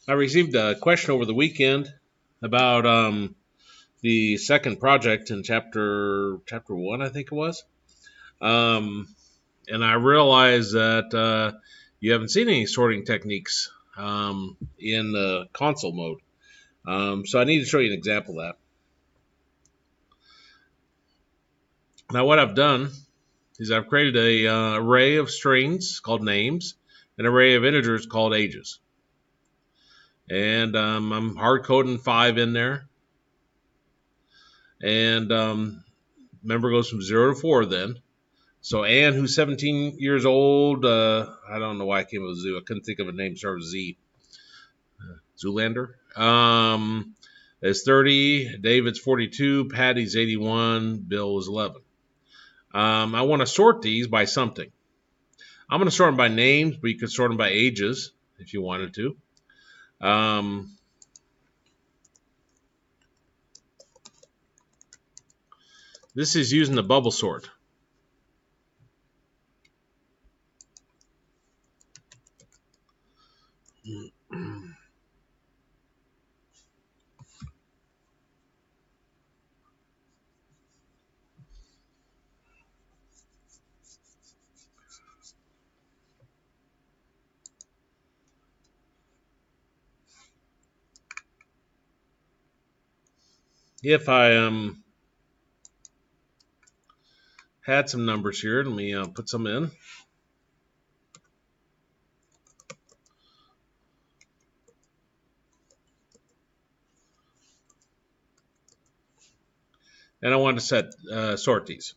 I received a question over the weekend about the second project in chapter one, I think it was, um, and I realized that you haven't seen any sorting techniques in the console mode. So I need to show you an example of that. Now, what I've done is I've created a array of strings called names, an array of integers called ages, and I'm hard coding 5 in there, and number goes from 0 to 4 then. So Anne, who's 17 years old, I don't know why I came up with Zoo. I couldn't think of a name started with Z. Zoolander. Is 30. David's 42. Patty's 81. Bill is 11. I want to sort these by something. I'm going to sort them by names, but you could sort them by ages if you wanted to. This is using the bubble sort. If I had some numbers here, let me put some in. And I want to sort these.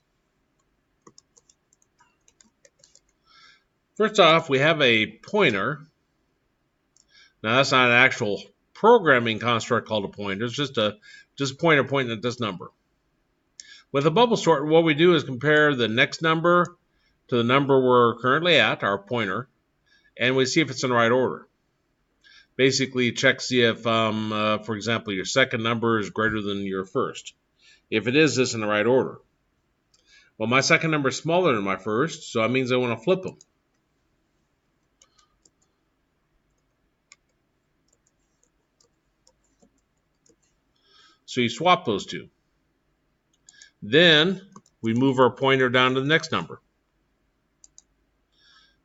First off, we have a pointer. Now that's not an actual programming construct called a pointer. It's just a pointer pointing at this number. With a bubble sort, what we do is compare the next number to the number we're currently at, our pointer, and we see if it's in the right order. Basically, check see if, for example, your second number is greater than your first. If it is, it's in the right order. Well, my second number is smaller than my first, so that means I want to flip them. So you swap those two. Then we move our pointer down to the next number.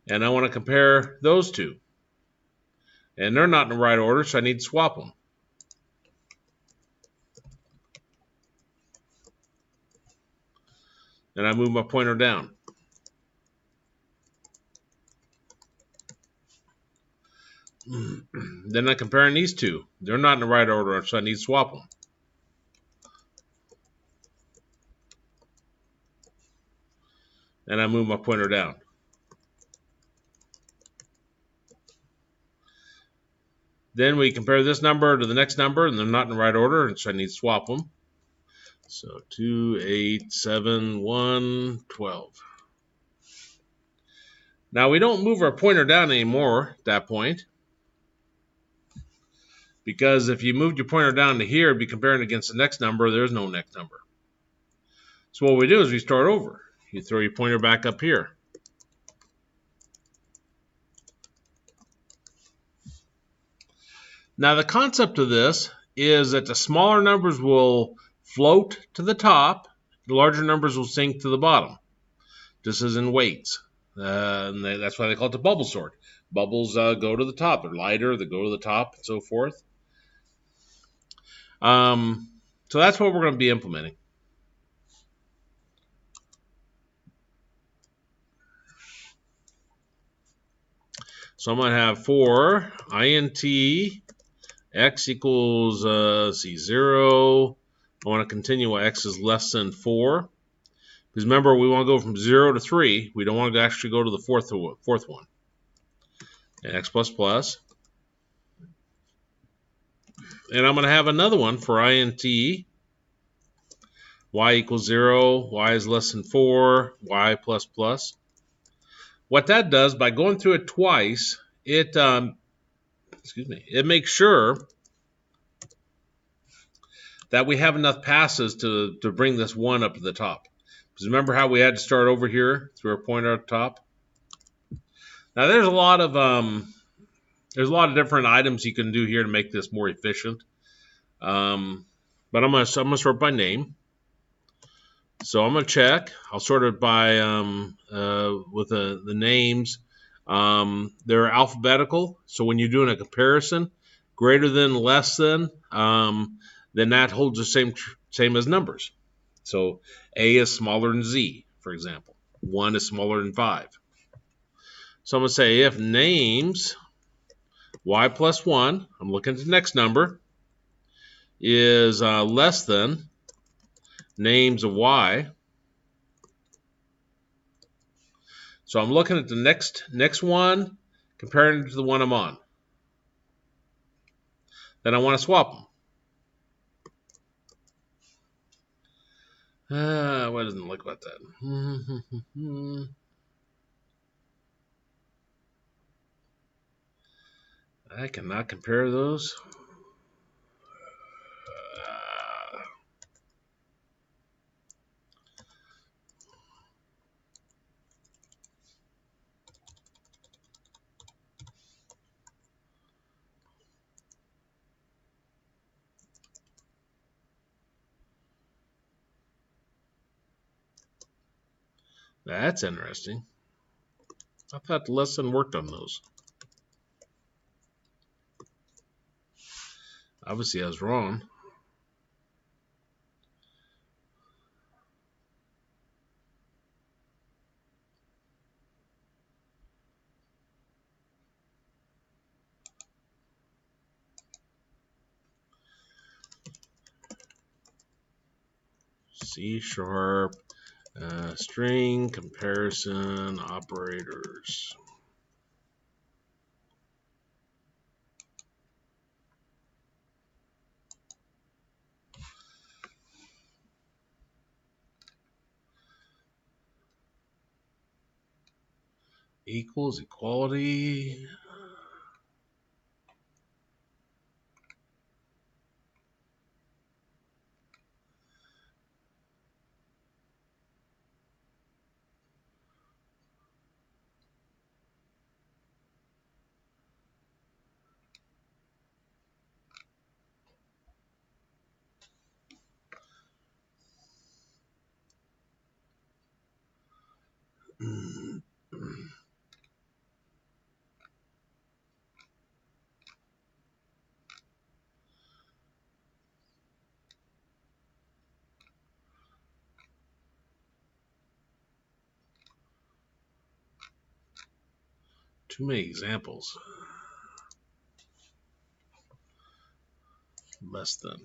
And I want to compare those two. And they're not in the right order, so I need to swap them. And I move my pointer down. Then I'm comparing these two. They're not in the right order, so I need to swap them. And I move my pointer down. Then we compare this number to the next number, and they're not in the right order, and so I need to swap them. So 2, 8, 7, 1, 12. Now we don't move our pointer down anymore at that point, because if you moved your pointer down to here, it'd be comparing against the next number. There's no next number. So what we do is we start over. You throw your pointer back up here. Now the concept of this is that the smaller numbers will float to the top, the larger numbers will sink to the bottom. This is in weights. And that's why they call it the bubble sort. Bubbles go to the top. They're lighter, they go to the top, and so forth. So that's what we're going to be implementing. So I'm going to have for int x equals 0. I want to continue while x is less than 4. Because remember, we want to go from 0 to 3. We don't want to actually go to the fourth one. And x plus plus. And I'm going to have another one for int y equals 0, y is less than 4, y plus plus. What that does, by going through it twice, it makes sure that we have enough passes to bring this 1 up to the top. Because remember how we had to start over here through our pointer at the top? Now there's a lot of There's a lot of different items you can do here to make this more efficient. But I'm gonna sort by name. So I'm gonna check. I'll sort it by with the names. They're alphabetical. So when you're doing a comparison, greater than, less than, then that holds the same as numbers. So A is smaller than Z, for example. 1 is smaller than 5. So I'm gonna say if names y plus 1, I'm looking at the next number, is less than names of y. So I'm looking at the next one, comparing it to the one I'm on. Then I want to swap them. What doesn't look like that? I cannot compare those. That's interesting. I thought the lesson worked on those. Obviously, I was wrong. C#, string comparison operators. Equals, equality. Too many examples. Less than.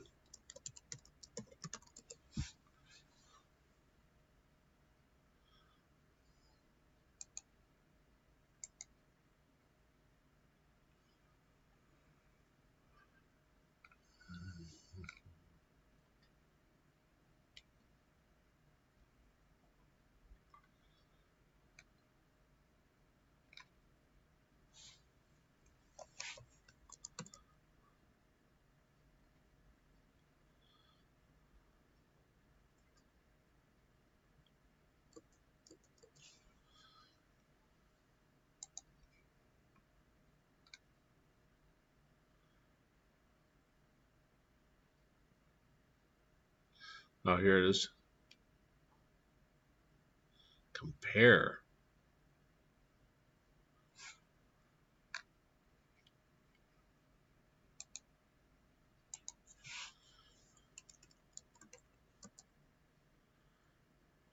Oh, here it is. Compare.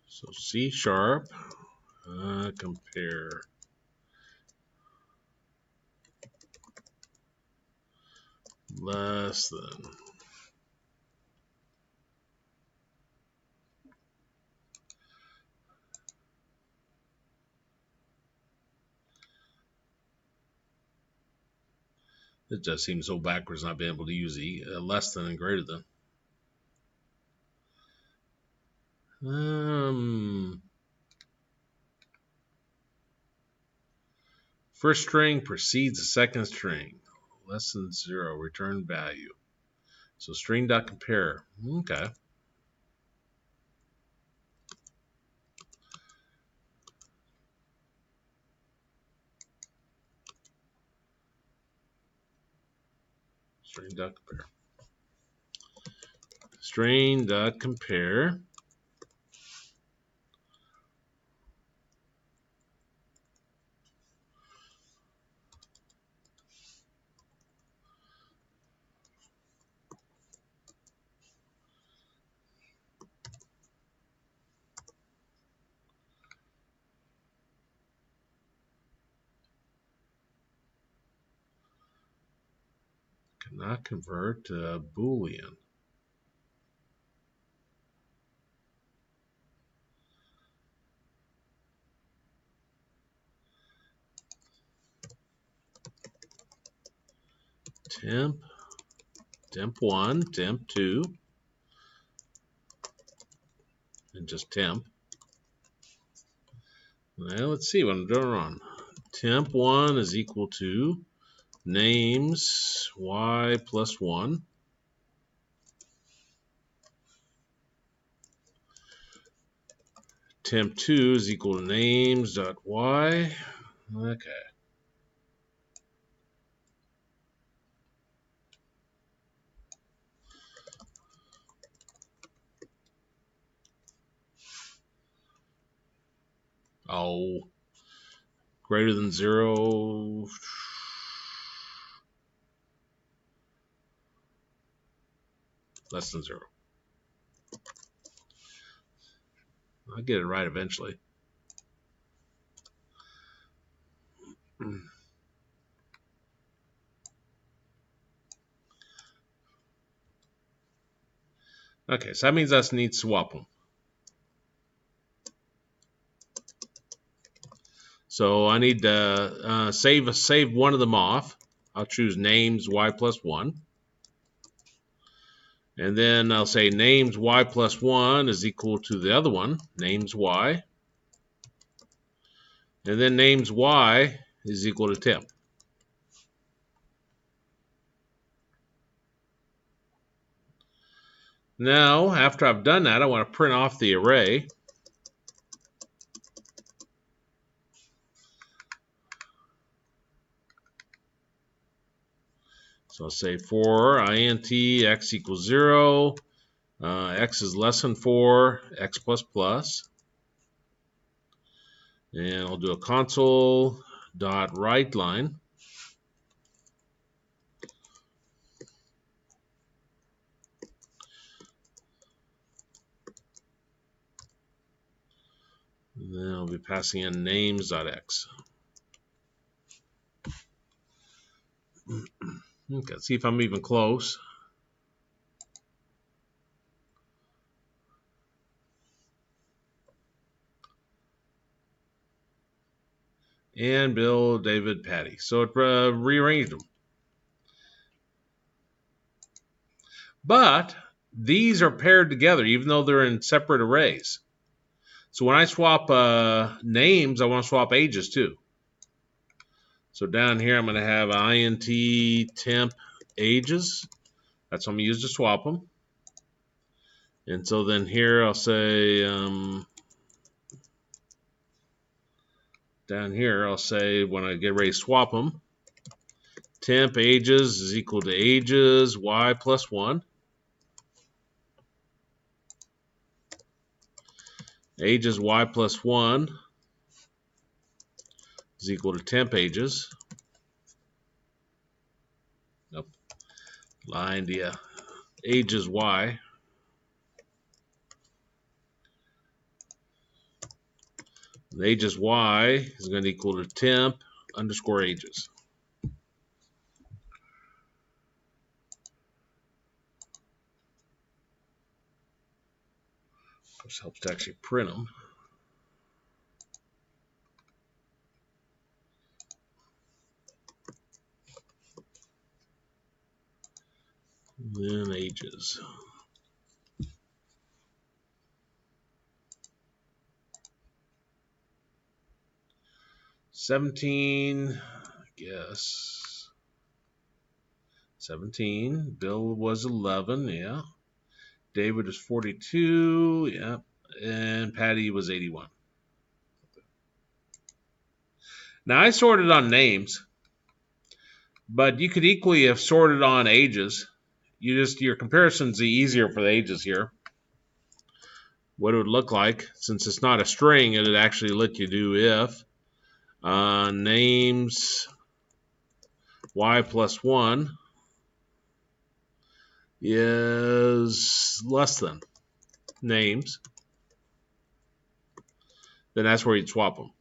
So C#, compare. Less than. It just seems so backwards not being able to use less than and greater than. First string precedes the second string. Less than 0, return value. So string.compare. Okay. String.compare. String.compare. Cannot convert to Boolean. Temp1, temp2, and just temp. Now let's see what I'm doing wrong. Temp1 is equal to names y plus 1. Temp2 is equal to names.y. Okay. Oh, greater than 0. Less than 0. I'll get it right eventually. Okay, so that means I need to swap them. So I need to save one of them off. I'll choose names y plus 1. And then I'll say names y plus 1 is equal to the other one, names y. And then names y is equal to temp. Now, after I've done that, I want to print off the array. So I'll say for int x equals 0, x is less than 4, x plus plus. And I'll do a console.writeLine. And then I'll be passing in names.x. Okay, let's see if I'm even close. And Bill, David, Patty. So it rearranged them. But these are paired together, even though they're in separate arrays. So when I swap names, I want to swap ages too. So down here, I'm going to have int temp ages. That's what I'm going to use to swap them. And so then here, I'll say, down here, I'll say when I get ready to swap them, temp ages is equal to ages y plus 1. Ages y plus 1 is equal to temp ages. Nope. Line the ages y. And ages y is going to equal to temp underscore ages. This helps to actually print them. And then ages. $17, I guess. 17. Bill was 11, yeah. David was 42, yeah. And Patty was 81. Now I sorted on names, But you could equally have sorted on ages. Your comparison's easier for the ages here. What it would look like, since it's not a string, it'd actually let you do if names y plus 1 is less than names, then that's where you'd swap them.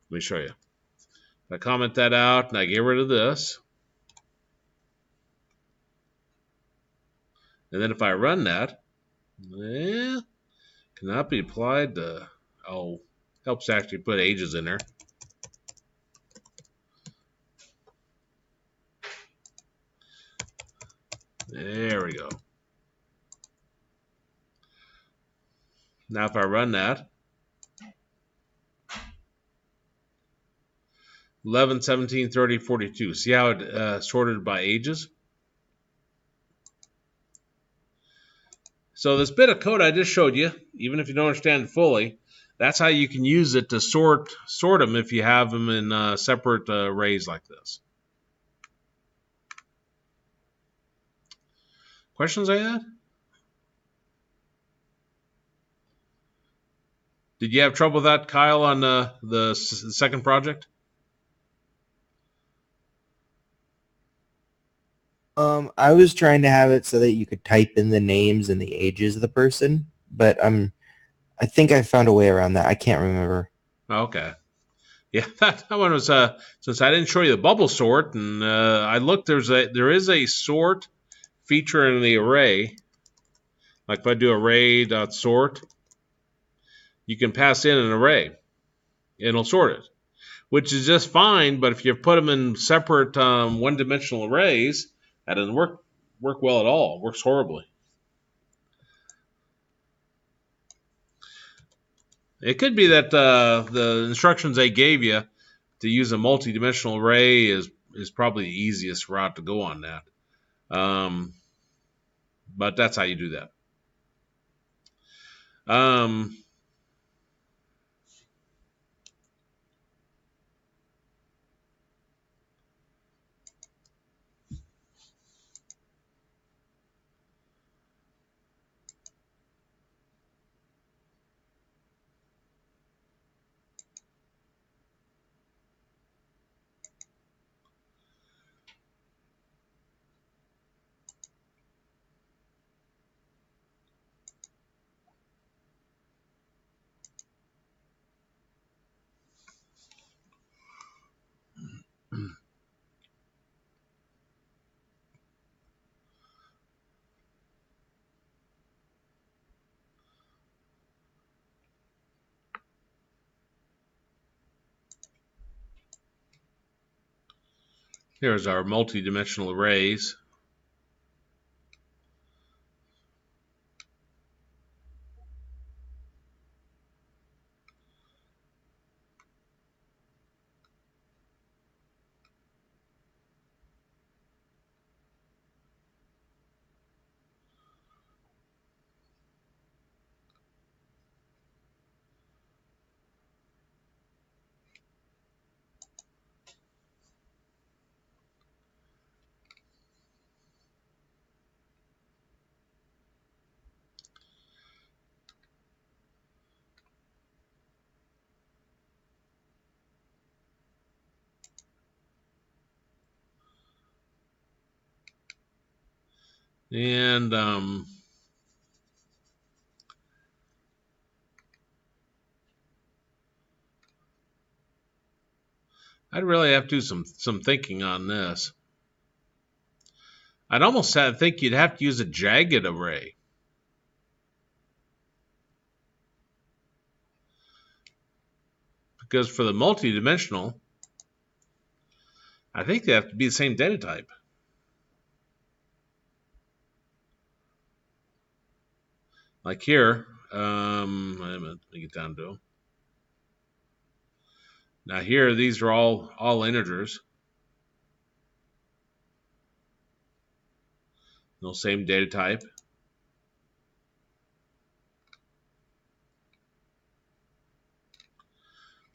Let me show you. I comment that out and I get rid of this. And then if I run that, cannot be applied to, helps actually put ages in there. There we go. Now if I run that, 11, 17, 30, 42. See how it sorted by ages? So this bit of code I just showed you, even if you don't understand it fully, that's how you can use it to sort them if you have them in separate arrays like this. Questions I had? Did you have trouble with that, Kyle, on the second project? I was trying to have it so that you could type in the names and the ages of the person, but I think I found a way around that. I can't remember. Okay. Yeah, that one was since I didn't show you the bubble sort, and I looked. There is a sort feature in the array. Like if I do array.sort, you can pass in an array, and it'll sort it, which is just fine. But if you put them in separate one-dimensional arrays, that doesn't work well at all. It works horribly. It could be that the instructions they gave you to use a multi-dimensional array is probably the easiest route to go on that. But that's how you do that. Here's our multi-dimensional arrays. And I'd really have to do some thinking on this. I'd almost think you'd have to use a jagged array. Because for the multi-dimensional, I think they have to be the same data type. Like here, let me get down to them. Now here, these are all integers. No same data type.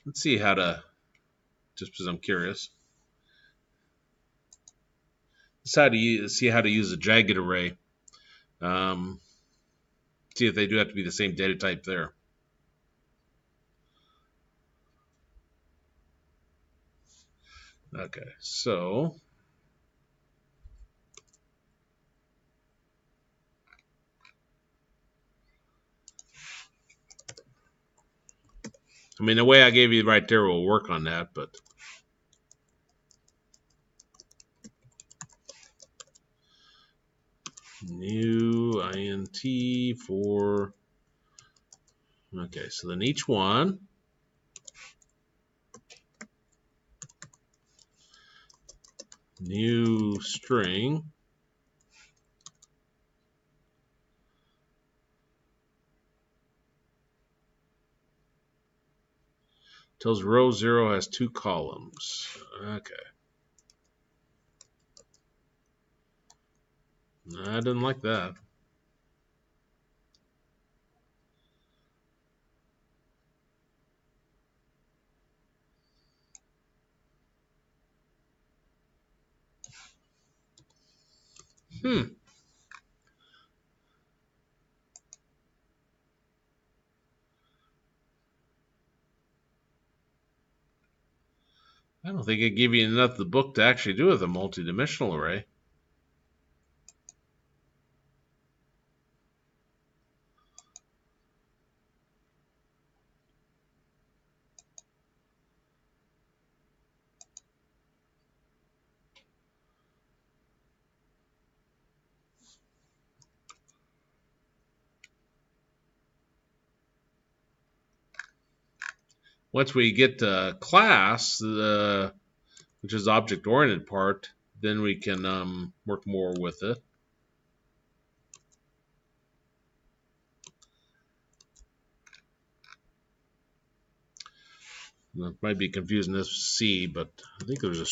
Let's see how to just because I'm curious. See how to use a jagged array. Um, See if they do have to be the same data type there. Okay, so I mean the way I gave you right there will work on that, but new int for okay, so then each one new string tells row 0 has 2 columns. Okay. I didn't like that. Hmm. I don't think it gave you enough of the book to actually do with a multi-dimensional array. Once we get to class, which is object-oriented part, then we can work more with it. It might be confusing this with C, but I think there's a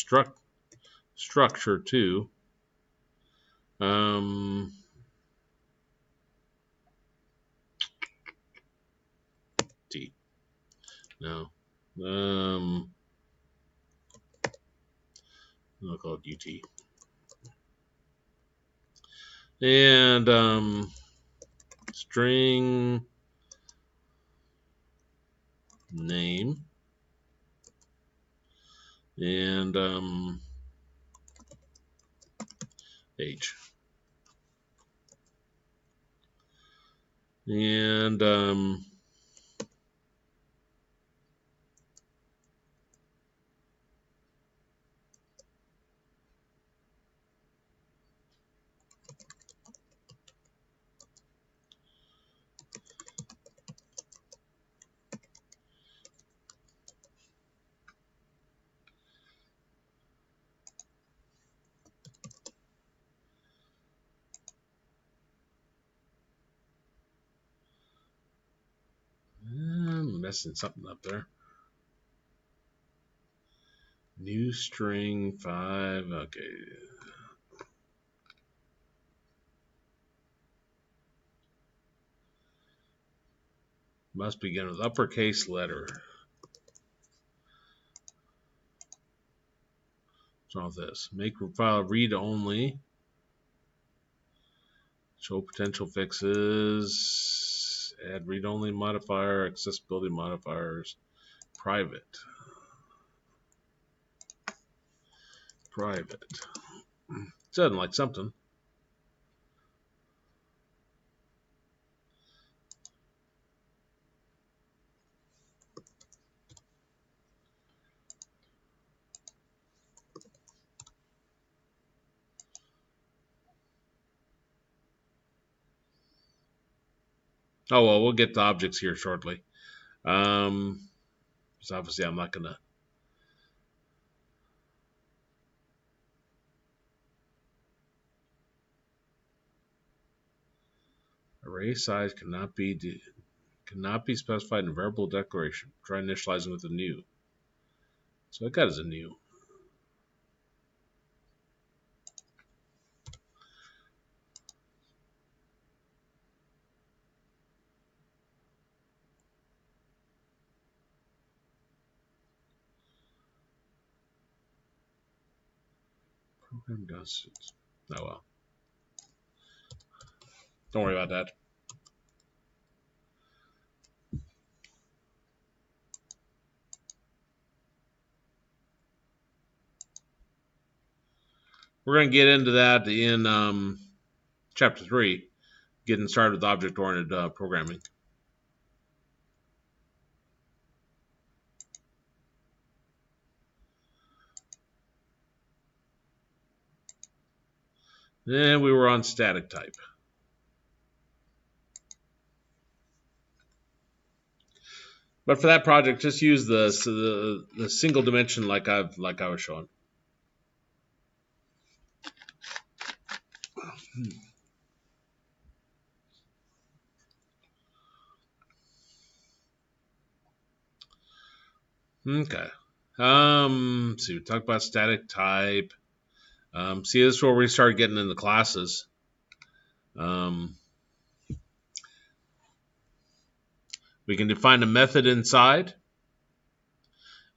structure too. T. No. I'll call it UT. And string name and age. And I'm messing something up there. New string 5. Okay. Must begin with uppercase letter. What's wrong with this? Make file read only. Show potential fixes. Add read only modifier. Accessibility modifiers. Private. Private. Sounding like something. Oh well, we'll get to objects here shortly. So obviously I'm not gonna. Array size cannot be specified in a variable declaration. Try initializing with a new. So I got as a new. Program does. Oh well. Don't worry about that. We're going to get into that in chapter 3, getting started with object-oriented programming. Then we were on static type. But for that project, just use the single dimension like I was showing. Okay. See, we talked about static type. See, this is where we start getting into classes. We can define a method inside,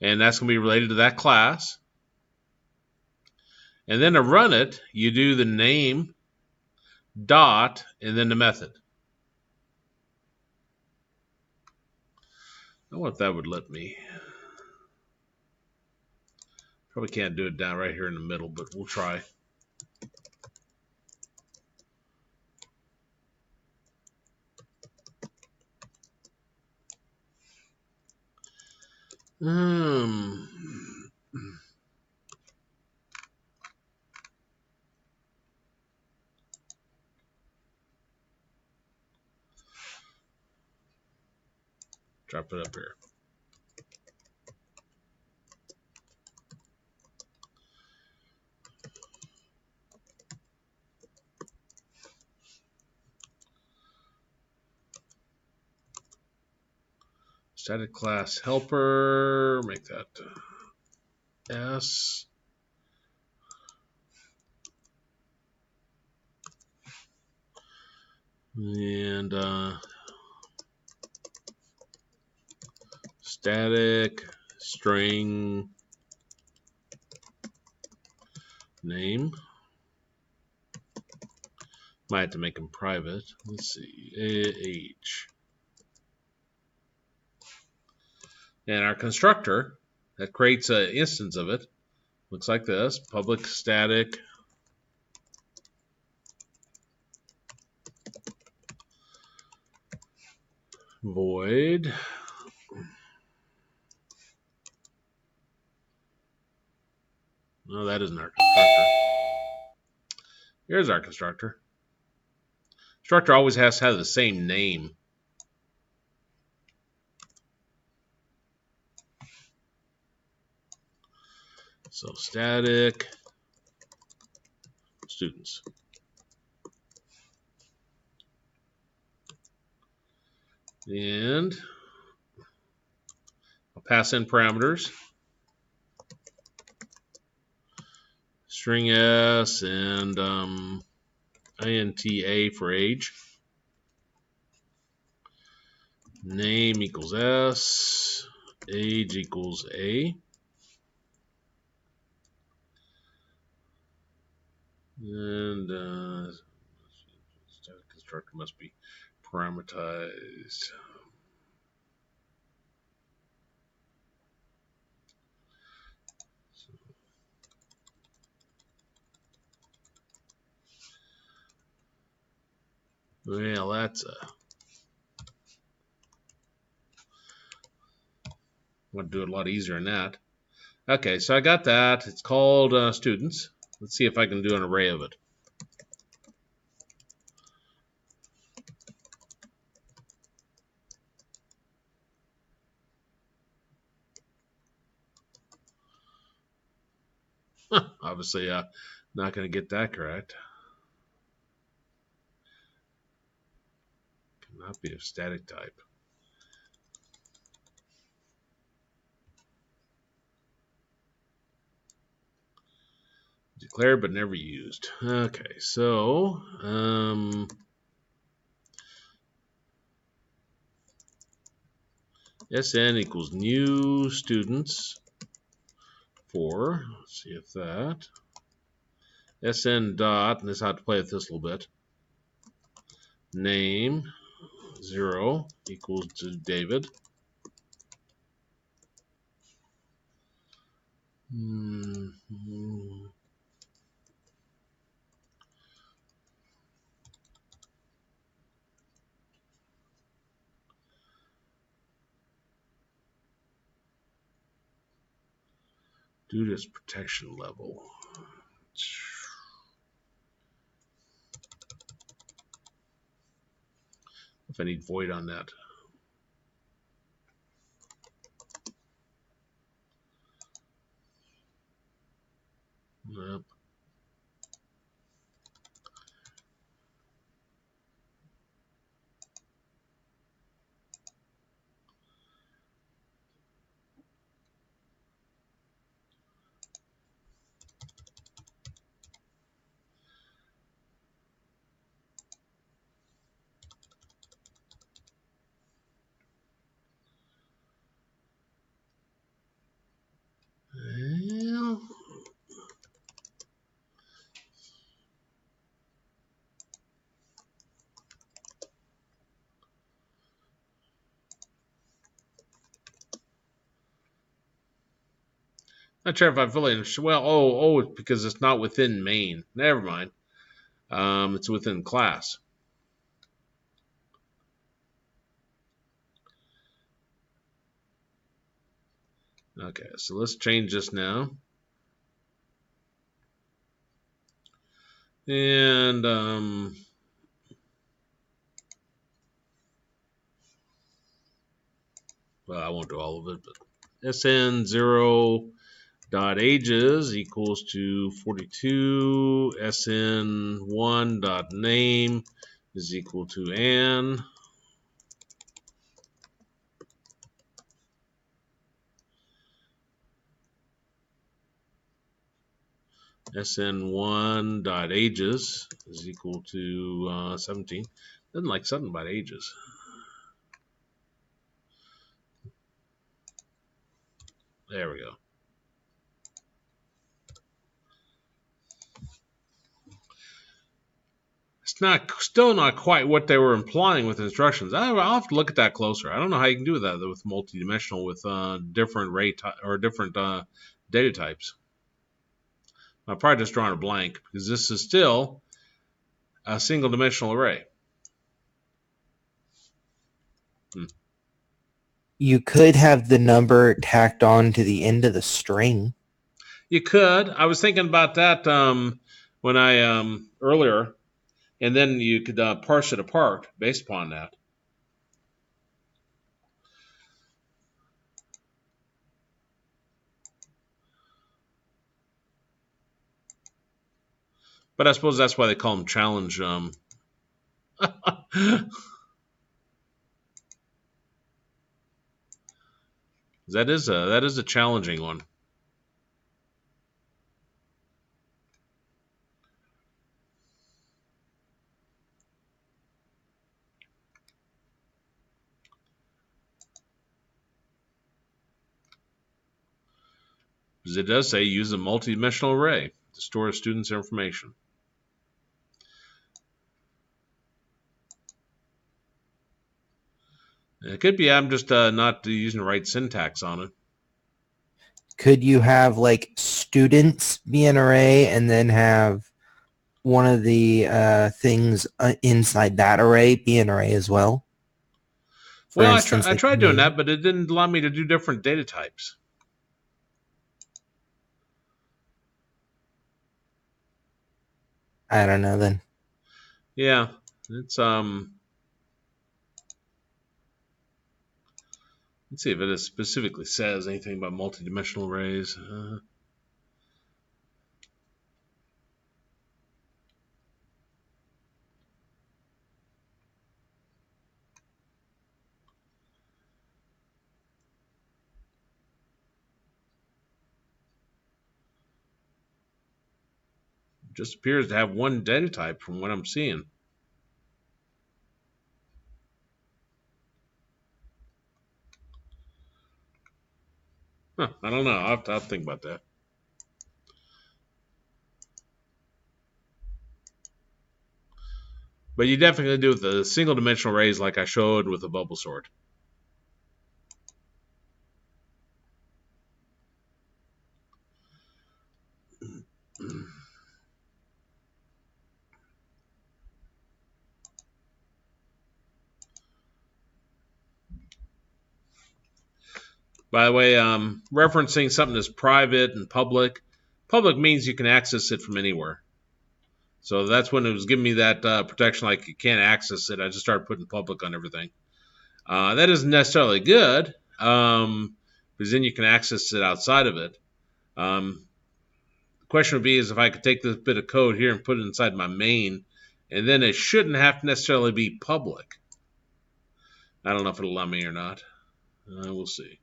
and that's going to be related to that class. And then to run it, you do the name, dot, and then the method. I wonder if that would let me. Probably can't do it down right here in the middle, but we'll try. Drop it up here. Static class helper, make that S. And static string name. Might have to make them private. Let's see, H. And our constructor that creates an instance of it looks like this: public static void. No, that isn't our constructor. Here's our constructor. Constructor always has to have the same name. So static students. And I'll pass in parameters. String S and INTA for age. Name equals S. Age equals A. And static constructor must be parameterized. Well, that's I'm going to do it a lot easier than that. Okay, so I got that. It's called students. Let's see if I can do an array of it. Obviously, not going to get that correct. Cannot be of static type. Declared but never used. Okay, so SN equals new students for, let's see if that, SN dot, and this is how to play with this a little bit. Name 0 equals to David. Do this protection level. If I need void on that. Yep. Well, not sure if I fully understand. Well, it's because it's not within main. Never mind. It's within class. Okay, so let's change this now. And well, I won't do all of it, but SN0 dot ages equals to 42. SN1 dot name is equal to Ann. SN1 dot ages is equal to 17. Doesn't like something about ages. There we go. It's still not quite what they were implying with instructions. I'll have to look at that closer. I don't know how you can do that with multidimensional with different or different data types. I'm probably just drawing a blank because this is still a single dimensional array. You could have the number tacked on to the end of the string. You could. I was thinking about that when I earlier, and then you could parse it apart based upon that. But I suppose that's why they call them challenge. That is a challenging one. Because it does say use a multidimensional array to store a student's information. It could be I'm just not using the right syntax on it. Could you have like students be an array and then have one of the things inside that array be an array as well? For instance, I tried doing that, but it didn't allow me to do different data types. I don't know then. Yeah, it's let's see if it specifically says anything about multidimensional arrays. Just appears to have one data type from what I'm seeing. I don't know. I'll think about that. But you definitely do with the single dimensional arrays like I showed with the bubble sort. By the way, referencing something that's private and public. Public means you can access it from anywhere. So that's when it was giving me that protection, like you can't access it. I just started putting public on everything. That isn't necessarily good, because then you can access it outside of it. The question would be is if I could take this bit of code here and put it inside my main, and then it shouldn't have to necessarily be public. I don't know if it'll allow me or not. We'll see.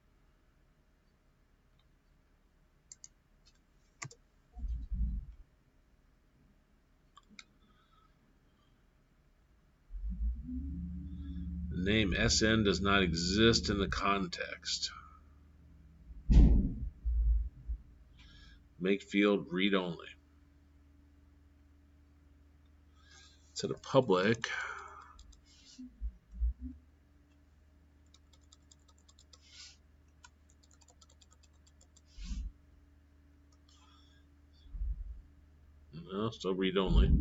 The name SN does not exist in the context. Make field read only. Instead of public. No, still read only.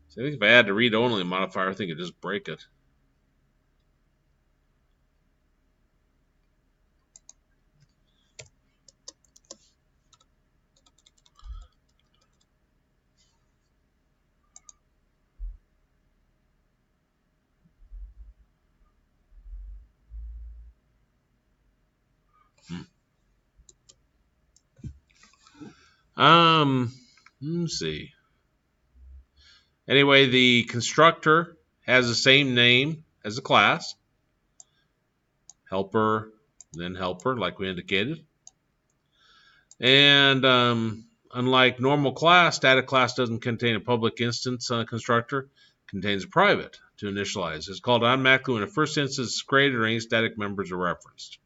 So I think if I add the read only modifier, I think it'd just break it. Let's see. Anyway, the constructor has the same name as the class. Helper, then helper, like we indicated. And unlike normal class, static class doesn't contain a public instance constructor. Contains a private to initialize. It's called automatically when the first instance is created or any static members are referenced.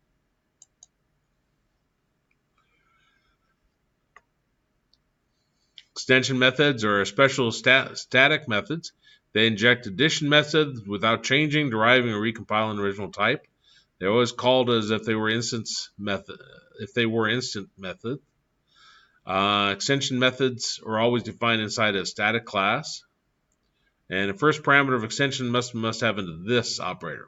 Extension methods are special static methods. They inject addition methods without changing, deriving, or recompiling the original type. They're always called as if they were instant method. Extension methods are always defined inside a static class. And the first parameter of extension must have into this operator.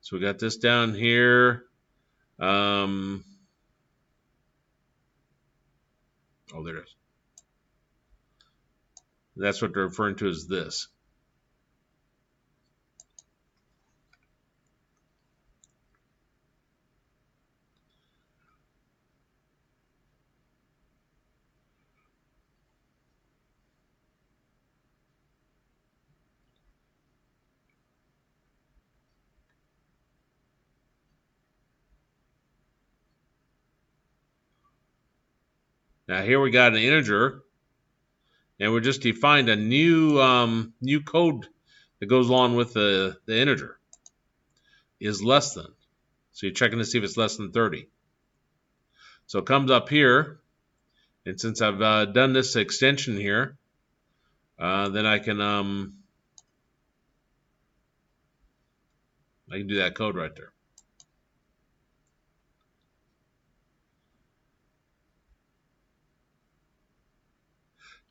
So we got this down here. Oh, there it is. That's what they're referring to as this. Now here we got an integer, and we just defined a new new code that goes along with the integer. Is less than. So you're checking to see if it's less than 30. So it comes up here, and since I've done this extension here, then I can do that code right there.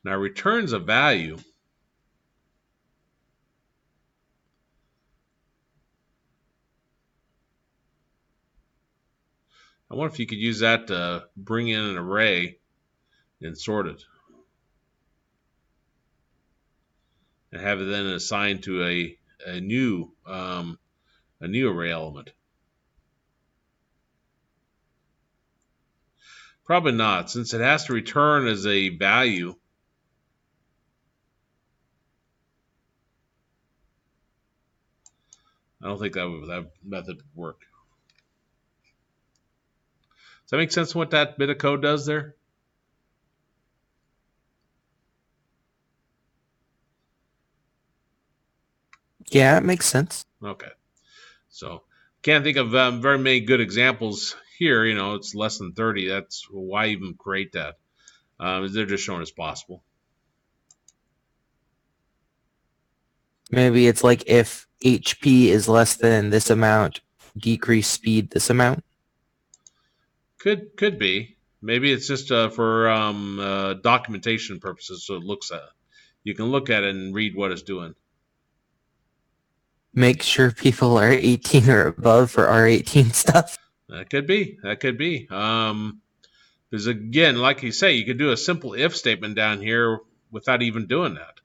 Now returns a value. I wonder if you could use that to bring in an array and sort it. And have it then assigned to a new array element. Probably not, since it has to return as a value. I don't think that method would work. that make sense what that bit of code does there? Yeah, it makes sense. Okay. So can't think of very many good examples here. It's less than 30. That's why even create that. They're just showing as possible. Maybe it's like if HP is less than this amount, decrease speed this amount. Could be. Maybe it's just for documentation purposes, so it looks at. You can look at it and read what it's doing. Make sure people are 18 or above for R18 stuff. That could be. Because again, like you say, you could do a simple if statement down here without even doing that.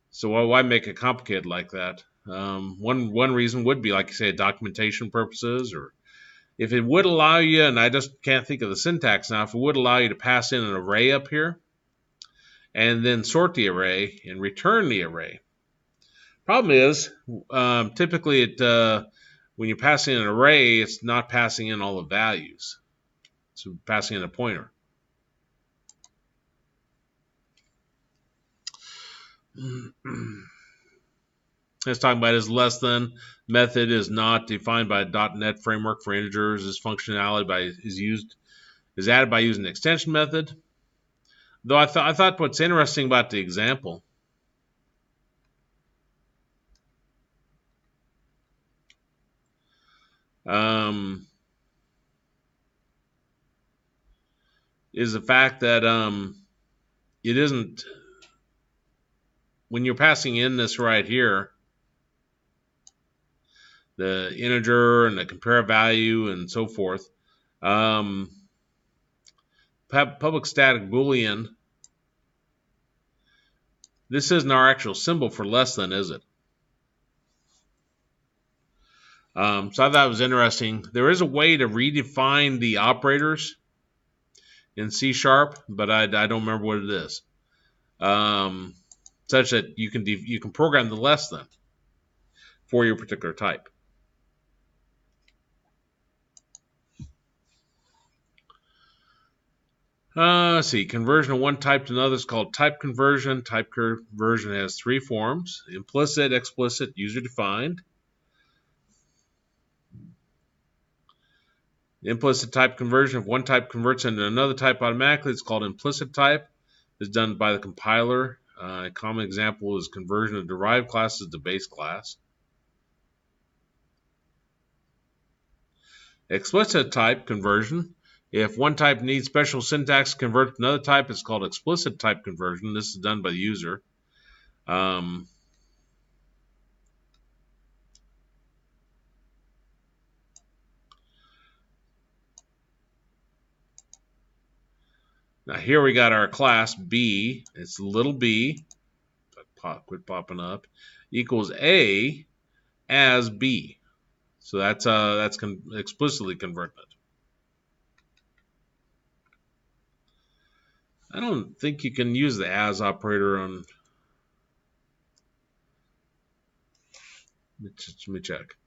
So why make it complicated like that? One reason would be, like you say, documentation purposes, or if it would allow you, and I just can't think of the syntax now, if it would allow you to pass in an array up here, and then sort the array and return the array. Problem is, typically when you're passing an array, it's not passing in all the values. So passing in a pointer. It's talking about is less than method is not defined by a .NET framework for integers. This functionality is added by using the extension method. Though I thought what's interesting about the example is the fact that it isn't, when you're passing in this right here, the integer and the compare value and so forth, public static boolean, this isn't our actual symbol for less than, is it? So I thought it was interesting. There is a way to redefine the operators in C#, but I don't remember what it is. Such that you can program the less than for your particular type. Let's see. Conversion of one type to another is called type conversion. Type conversion has three forms: implicit, explicit, user-defined. Implicit type conversion, if one type converts into another type automatically, it's called implicit type. It's done by the compiler. A common example is conversion of derived classes to base class. Explicit type conversion, if one type needs special syntax to convert to another type, it's called explicit type conversion. This is done by the user. Now here we got our class B. It's little b, quit popping up, equals A as B. So that's explicitly converting it. I don't think you can use the as operator on. Let me check.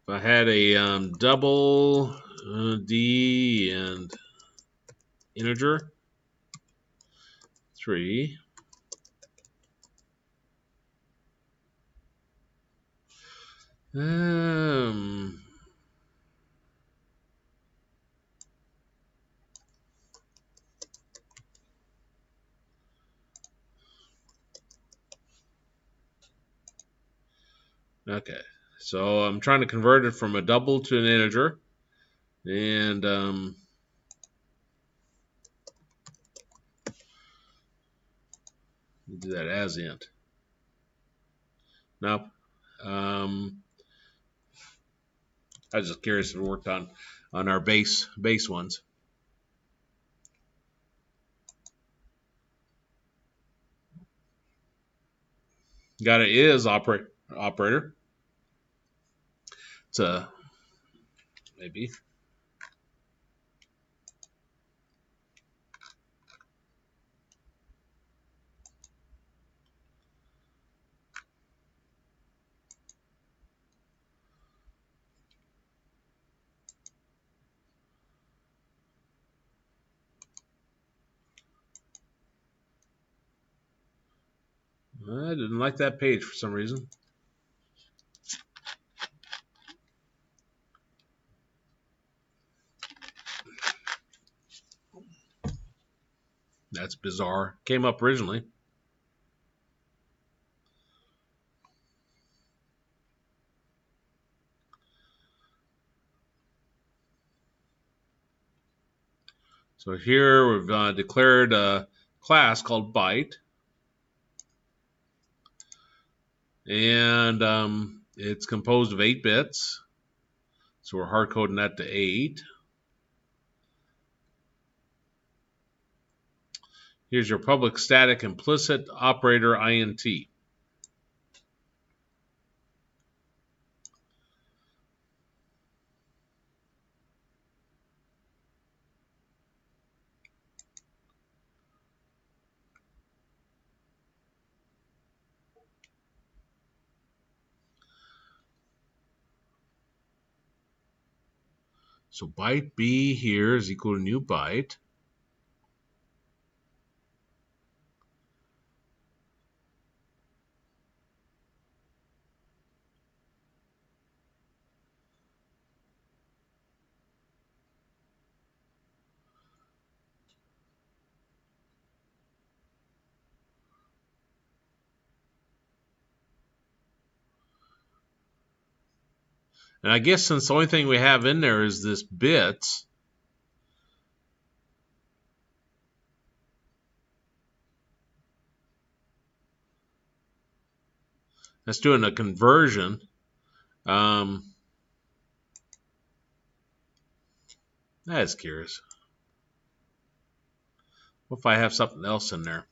If I had a double D and integer 3, okay, so I'm trying to convert it from a double to an integer, and do that as int. Nope. I was just curious if it worked on our base ones. Got a is operator. It's a maybe. I didn't like that page for some reason. That's bizarre. Came up originally. So here we've declared a class called byte. And it's composed of 8 bits. So we're hard coding that to 8. Here's your public static implicit operator int. So byte B here is equal to new byte. And I guess since the only thing we have in there is this bits, that's doing a conversion. That's curious. What if I have something else in there?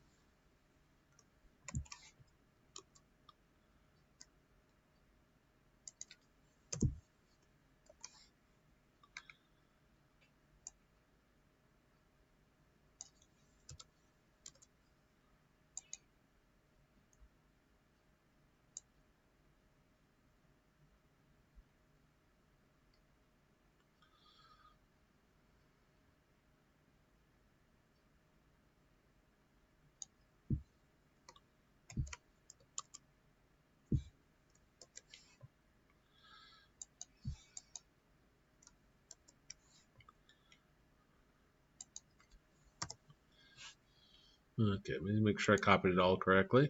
Okay, let me make sure I copied it all correctly.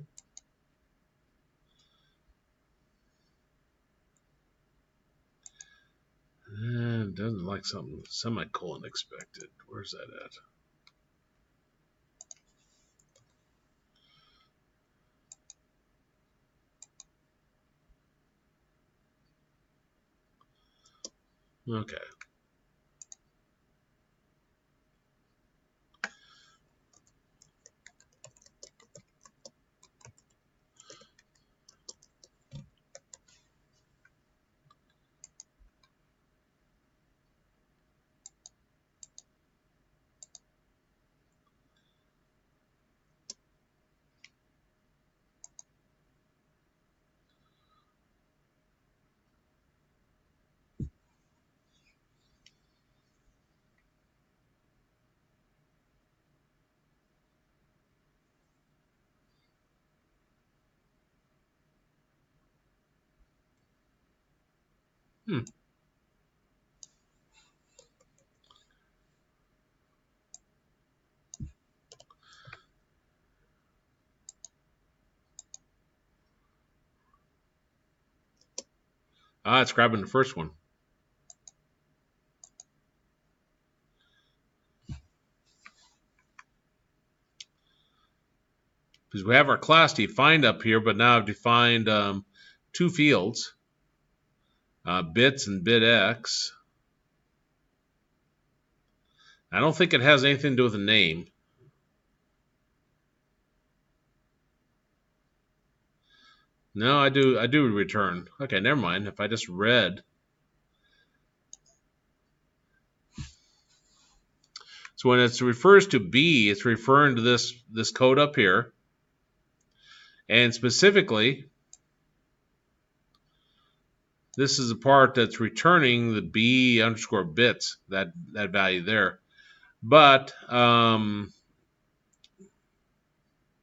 And doesn't like something semicolon expected. Where's that at? Okay. Hmm. It's grabbing the first one. Because we have our class defined up here, but now I've defined 2 fields, bits and bit x. I don't think it has anything to do with the name. No, I do return. Okay, never mind. If I just read. So when it refers to B, it's referring to this code up here. And specifically, this is the part that's returning the B underscore bits, that value there. But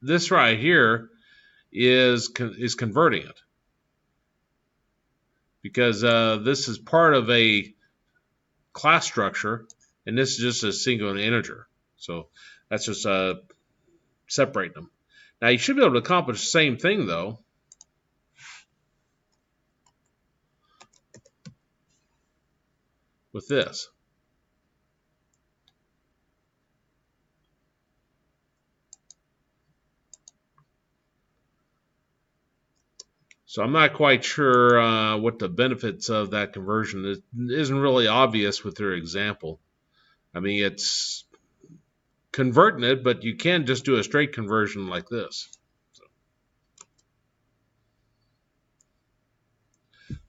this right here is converting it, because this is part of a class structure, and this is just a single integer. So that's just separating them. Now you should be able to accomplish the same thing though. With this. So I'm not quite sure what the benefits of that conversion is. It isn't really obvious with their example. I mean, it's converting it, but you can just do a straight conversion like this. So.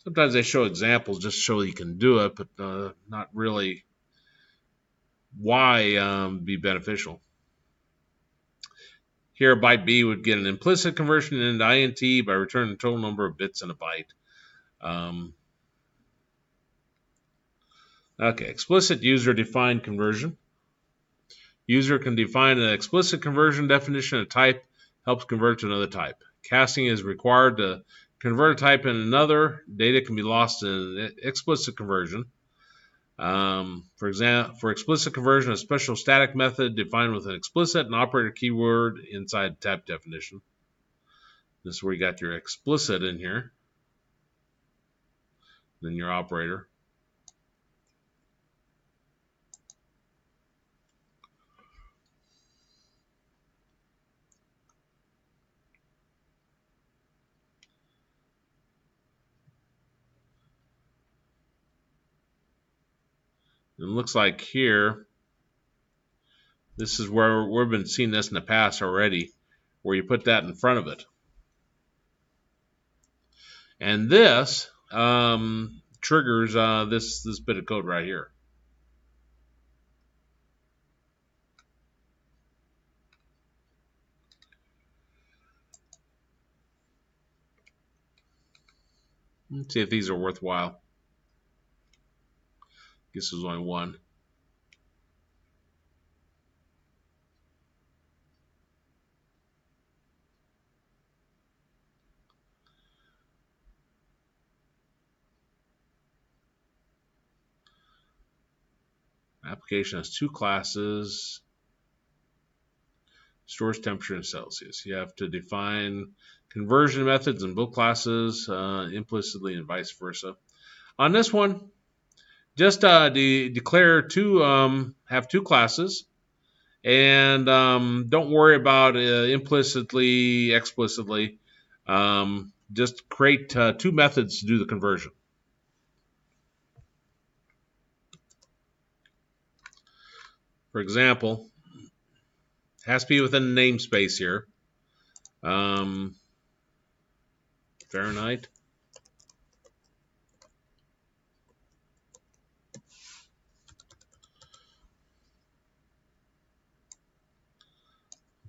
Sometimes they show examples just so you can do it, but not really why be beneficial. Here, a byte B would get an implicit conversion into INT by returning the total number of bits in a byte. Okay, explicit user-defined conversion. User can define an explicit conversion definition. A type helps convert to another type. Casting is required to convert a type in another. Data can be lost in an explicit conversion. For example, for explicit conversion, a special static method defined with an explicit and operator keyword inside type definition. This is where you got your explicit in here. Then your operator. It looks like here, this is where we've been seeing this in the past already, where you put that in front of it. And this triggers this bit of code right here. Let's see if these are worthwhile. Guess there's only one. Application has two classes. Stores temperature in Celsius. You have to define conversion methods in both classes implicitly and vice versa. On this one, just declare have two classes, and don't worry about implicitly, explicitly. Just create two methods to do the conversion. For example, it has to be within the namespace here. Fahrenheit.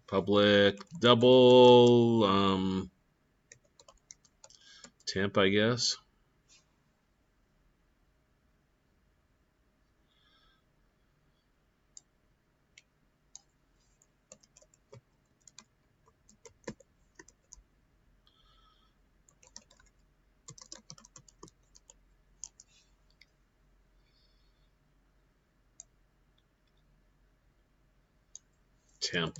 Public double temp, I guess. Temp.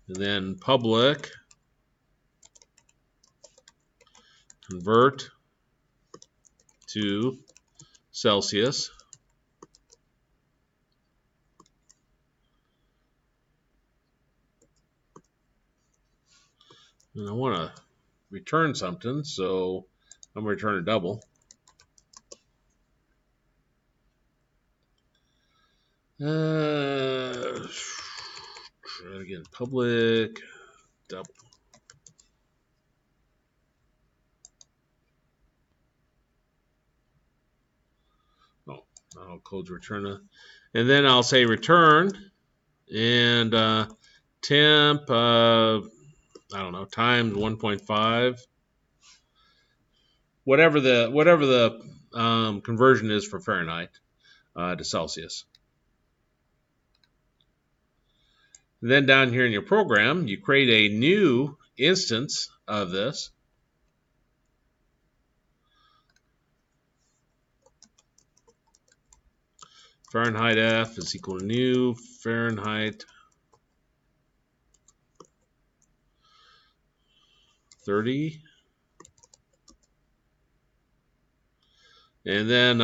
And then public convert to Celsius. And I want to return something, so I'm going to return a double. Try to again, public double. Oh, I'll close return. And then I'll say return and temp, I don't know, times 1.5. Whatever the conversion is for Fahrenheit to Celsius. And then down here in your program, you create a new instance of this. Fahrenheit F is equal to new Fahrenheit 30. And then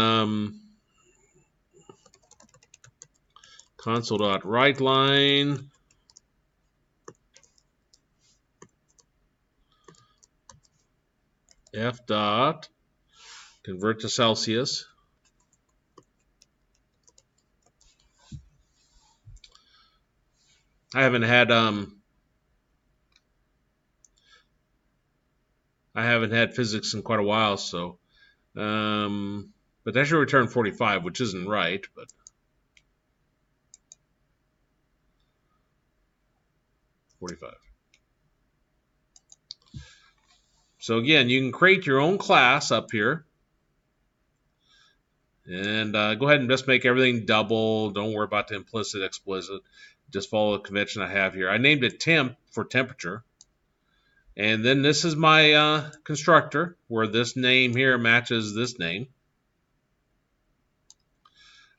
console.writeLine F dot convert to Celsius. I haven't had physics in quite a while, so but that should return 45, which isn't right, but 45. So again, you can create your own class up here. And go ahead and just make everything double. Don't worry about the implicit, explicit. Just follow the convention I have here. I named it temp for temperature. And then this is my constructor, where this name here matches this name.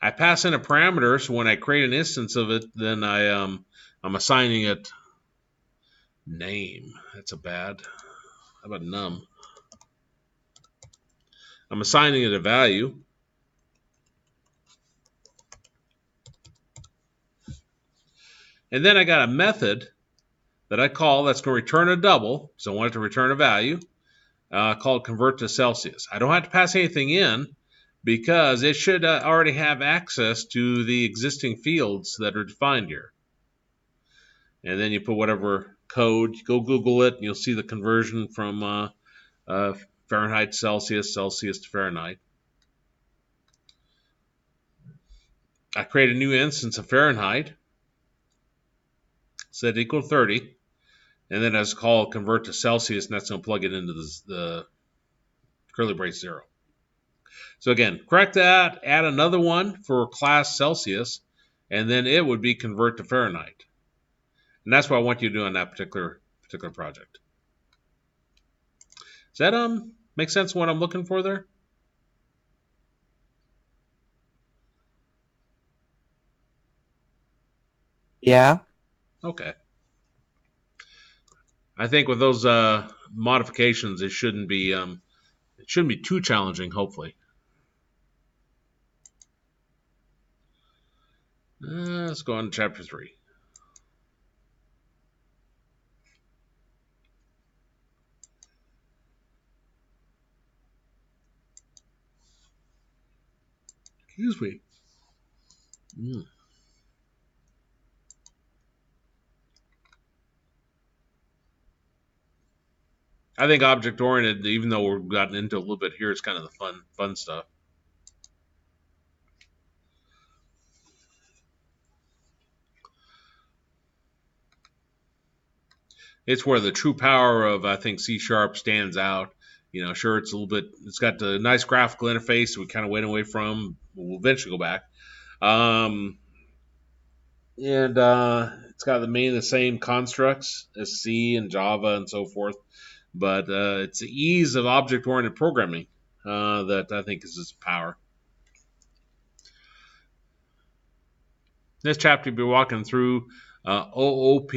I pass in a parameter, so when I create an instance of it, then I'm assigning it name. That's a bad. How about num? I'm assigning it a value. And then I got a method that I call that's going to return a double, so I want it to return a value, called convert to Celsius. I don't have to pass anything in because it should already have access to the existing fields that are defined here. And then you put whatever code, go Google it, and you'll see the conversion from Fahrenheit to Celsius, Celsius to Fahrenheit. I create a new instance of Fahrenheit, set equal to 30, and then as call convert to Celsius, and that's going to plug it into the curly brace 0. So again, correct that, add another one for class Celsius, and then it would be convert to Fahrenheit. And that's what I want you to do on that particular project. Does that make sense what I'm looking for there? Yeah. Okay. I think with those modifications, it shouldn't be too challenging. Hopefully. Let's go on to chapter 3. Excuse me. I think object-oriented, even though we've gotten into a little bit here, it's kind of the fun stuff. It's where the true power of, I think, C# stands out. You know, sure, it's got the nice graphical interface we kind of went away from. We'll eventually go back. And it's got the same constructs as C and Java and so forth. But it's the ease of object-oriented programming that I think is its power. This chapter we'll be walking through OOP,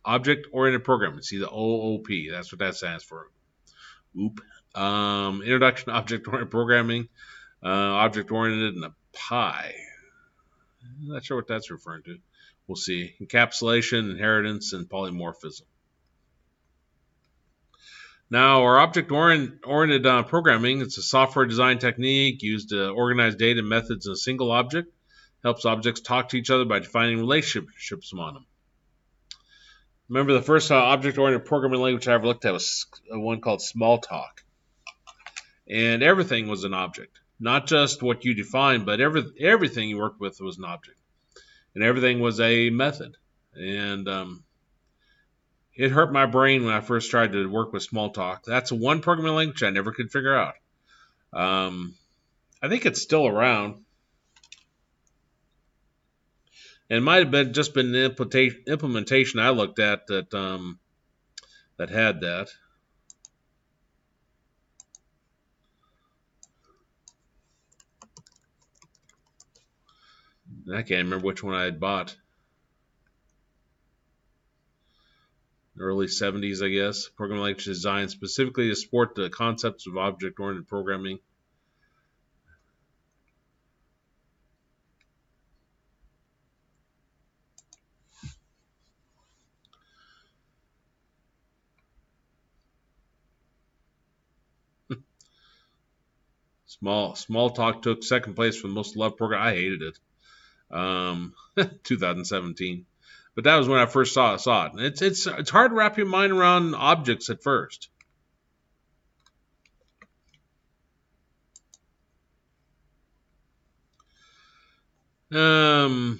object-oriented programming. See the OOP, that's what that stands for. OOP. Introduction to object-oriented programming, object-oriented, and a PI. I'm not sure what that's referring to. We'll see. Encapsulation, inheritance, and polymorphism. Now, our object-oriented programming, it's a software design technique used to organize data methods in a single object Helps objects talk to each other by defining relationships among them. Remember, the first object-oriented programming language I ever looked at was one called Smalltalk. And everything was an object. Not just what you defined, but everything you worked with was an object. And everything was a method. And it hurt my brain when I first tried to work with Smalltalk. That's one programming language I never could figure out. I think it's still around. And it might have been just been the implementation I looked at that had that. And I can't remember which one I had bought. Early 70s, I guess. Programming language designed specifically to support the concepts of object-oriented programming. Smalltalk took second place for the most loved program. I hated it. 2017, but that was when I first saw it. And it's hard to wrap your mind around objects at first. They have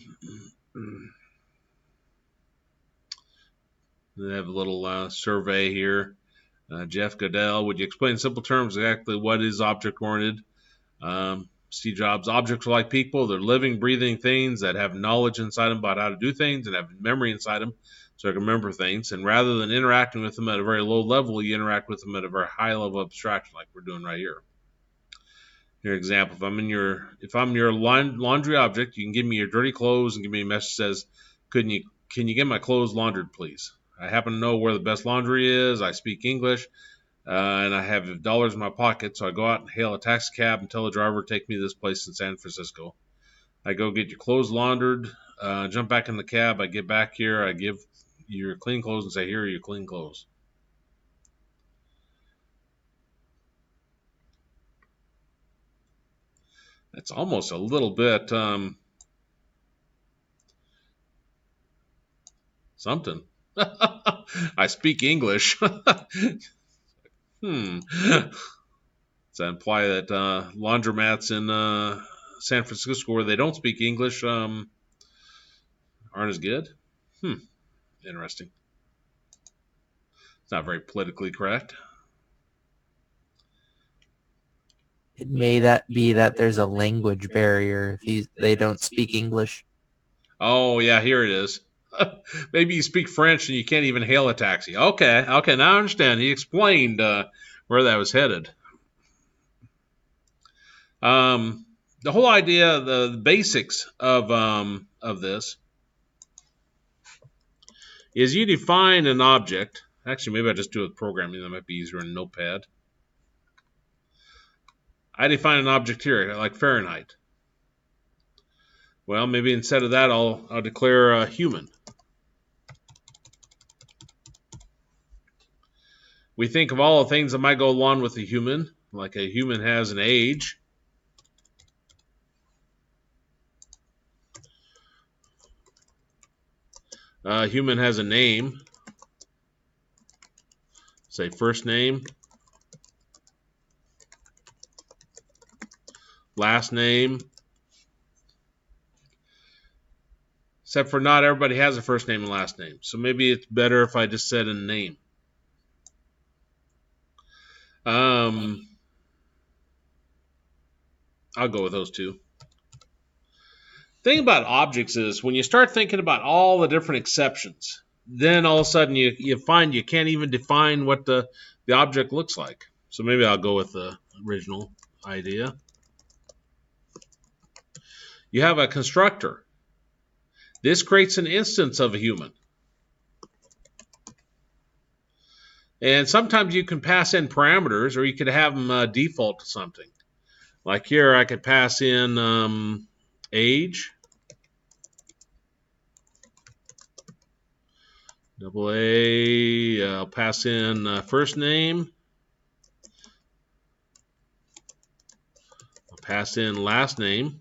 a little survey here. Jeff Goodell, would you explain in simple terms exactly what is object-oriented? Steve Jobs, objects are like people. They're living, breathing things that have knowledge inside them about how to do things and have memory inside them so they can remember things. And rather than interacting with them at a very low level, you interact with them at a very high level of abstraction like we're doing right here. Here, example, if I'm your laundry object, you can give me your dirty clothes and give me a message that says, can you get my clothes laundered, please? I happen to know where the best laundry is. I speak English. And I have dollars in my pocket, so I go out and hail a taxi cab and tell the driver to take me to this place in San Francisco. I go get your clothes laundered, jump back in the cab. I get back here. I give you your clean clothes and say, here are your clean clothes. That's almost a little bit something. I speak English. Does that imply that laundromats in San Francisco where they don't speak English aren't as good? Interesting. It's not very politically correct. It may that be that there's a language barrier if they don't speak English. Oh, yeah, here it is. Maybe you speak French and you can't even hail a taxi. Okay, now I understand. He explained where that was headed. The whole idea, the basics of this is you define an object. Actually, maybe I just do it with programming. That might be easier in Notepad. I define an object here, like Fahrenheit. Well, maybe instead of that, I'll declare a human. We think of all the things that might go along with a human, like a human has an age. A human has a name. Say first name, last name. Except for not everybody has a first name and last name. So maybe it's better if I just said a name. I'll go with those two. The thing about objects is when you start thinking about all the different exceptions, then all of a sudden you find you can't even define what the object looks like. So maybe I'll go with the original idea. You have a constructor. This creates an instance of a human. And sometimes you can pass in parameters, or you could have them default to something. Like here, I could pass in age. Double A, I'll pass in first name. I'll pass in last name.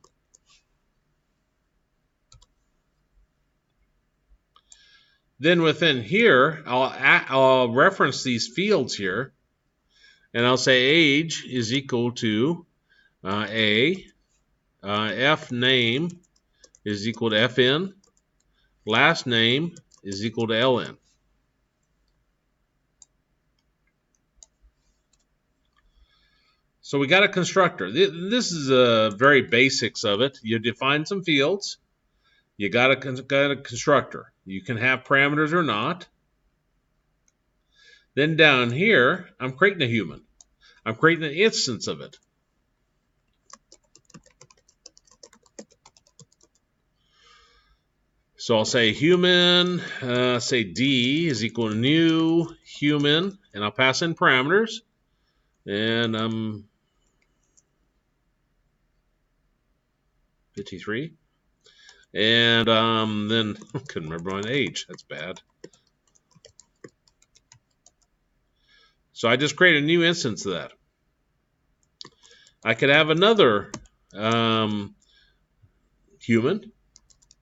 Then within here, I'll reference these fields here, and I'll say age is equal to F name is equal to FN, last name is equal to LN. So we got a constructor. This is the very basics of it. You define some fields. You got a constructor. You can have parameters or not. Then down here, I'm creating a human. I'm creating an instance of it. So I'll say human, say D is equal to new human, and I'll pass in parameters. And 53. And then I couldn't remember my age. That's bad. So I just create a new instance of that. I could have another human,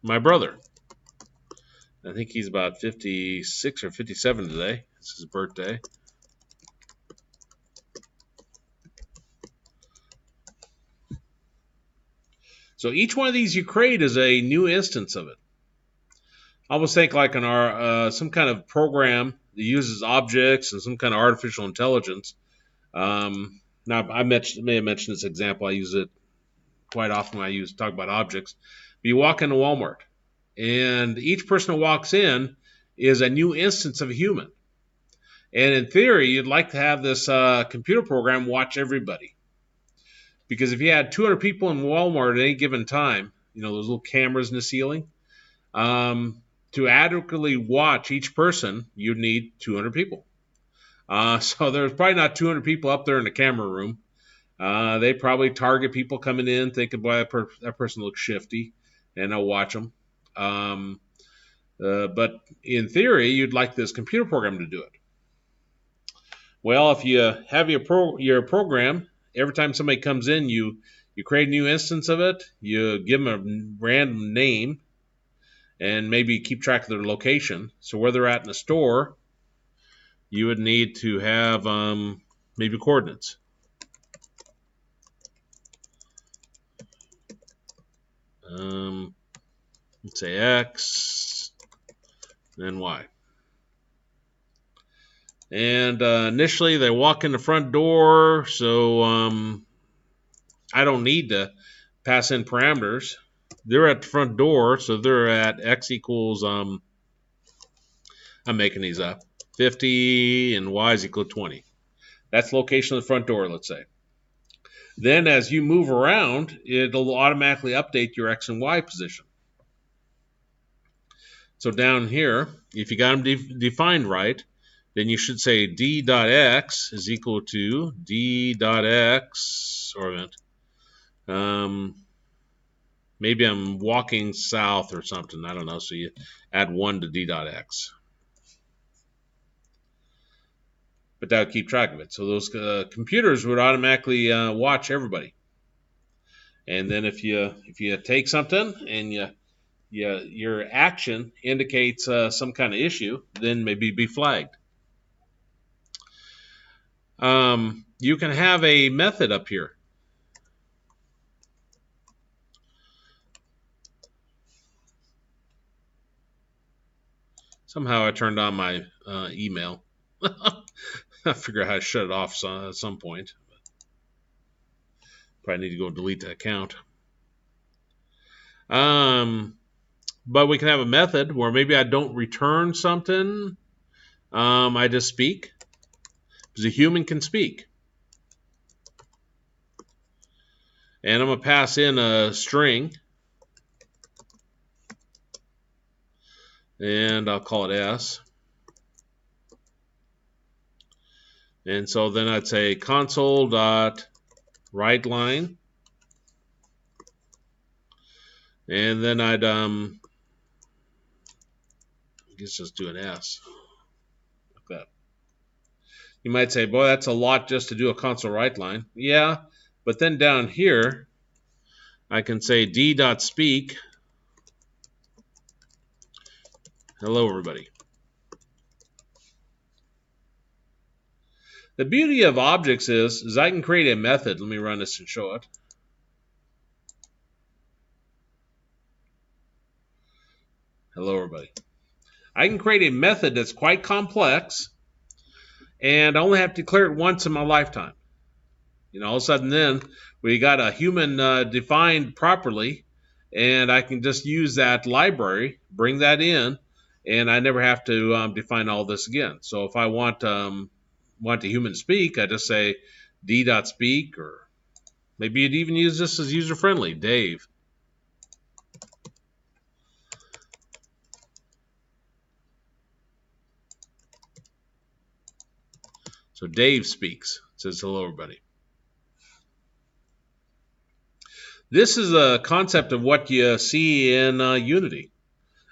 my brother. I think he's about 56 or 57 today. It's his birthday. So each one of these you create is a new instance of it. I almost think like in our some kind of program that uses objects and some kind of artificial intelligence. Now I may have mentioned this example. I use it quite often when I talk about objects. But you walk into Walmart, and each person who walks in is a new instance of a human. And in theory, you'd like to have this computer program watch everybody. Because if you had 200 people in Walmart at any given time, you know, those little cameras in the ceiling, to adequately watch each person, you'd need 200 people. So there's probably not 200 people up there in the camera room. They probably target people coming in thinking, boy, that person looks shifty, and they'll watch them. But in theory, you'd like this computer program to do it. Well, if you have your program, every time somebody comes in, you create a new instance of it, you give them a random name, and maybe keep track of their location. So where they're at in the store, you would need to have maybe coordinates. Let's say X, then Y. And initially they walk in the front door, so I don't need to pass in parameters. They're at the front door, so they're at X equals, I'm making these up, 50, and Y is equal to 20. That's the location of the front door, let's say. Then as you move around, it'll automatically update your X and Y position. So down here, if you got them defined right, then you should say d.x is equal to d.x, or event. Maybe I'm walking south or something. I don't know. So you add 1 to d.x. But that would keep track of it. So those computers would automatically watch everybody. And then if you take something and your action indicates some kind of issue, then maybe be flagged. You can have a method up here. Somehow I turned on my email. I figure out how to shut it off at some point. Probably need to go delete that account. But we can have a method where maybe I don't return something. I just speak. Because a human can speak. And I'm going to pass in a string. And I'll call it S. And so then I'd say console.writeLine. And then I'd I guess just do an S. Like that. You might say, boy, that's a lot just to do a console write line. Yeah, but then down here, I can say d.speak. Hello, everybody. The beauty of objects is I can create a method. Let me run this and show it. Hello, everybody. I can create a method that's quite complex, and I only have to declare it once in my lifetime. All of a sudden then we got a human defined properly, and I can just use that library, bring that in, and I never have to define all this again. So if I want the human to speak, I just say d.speak, or maybe you'd even use this as user-friendly, Dave. So Dave speaks. It says hello, everybody. This is a concept of what you see in Unity.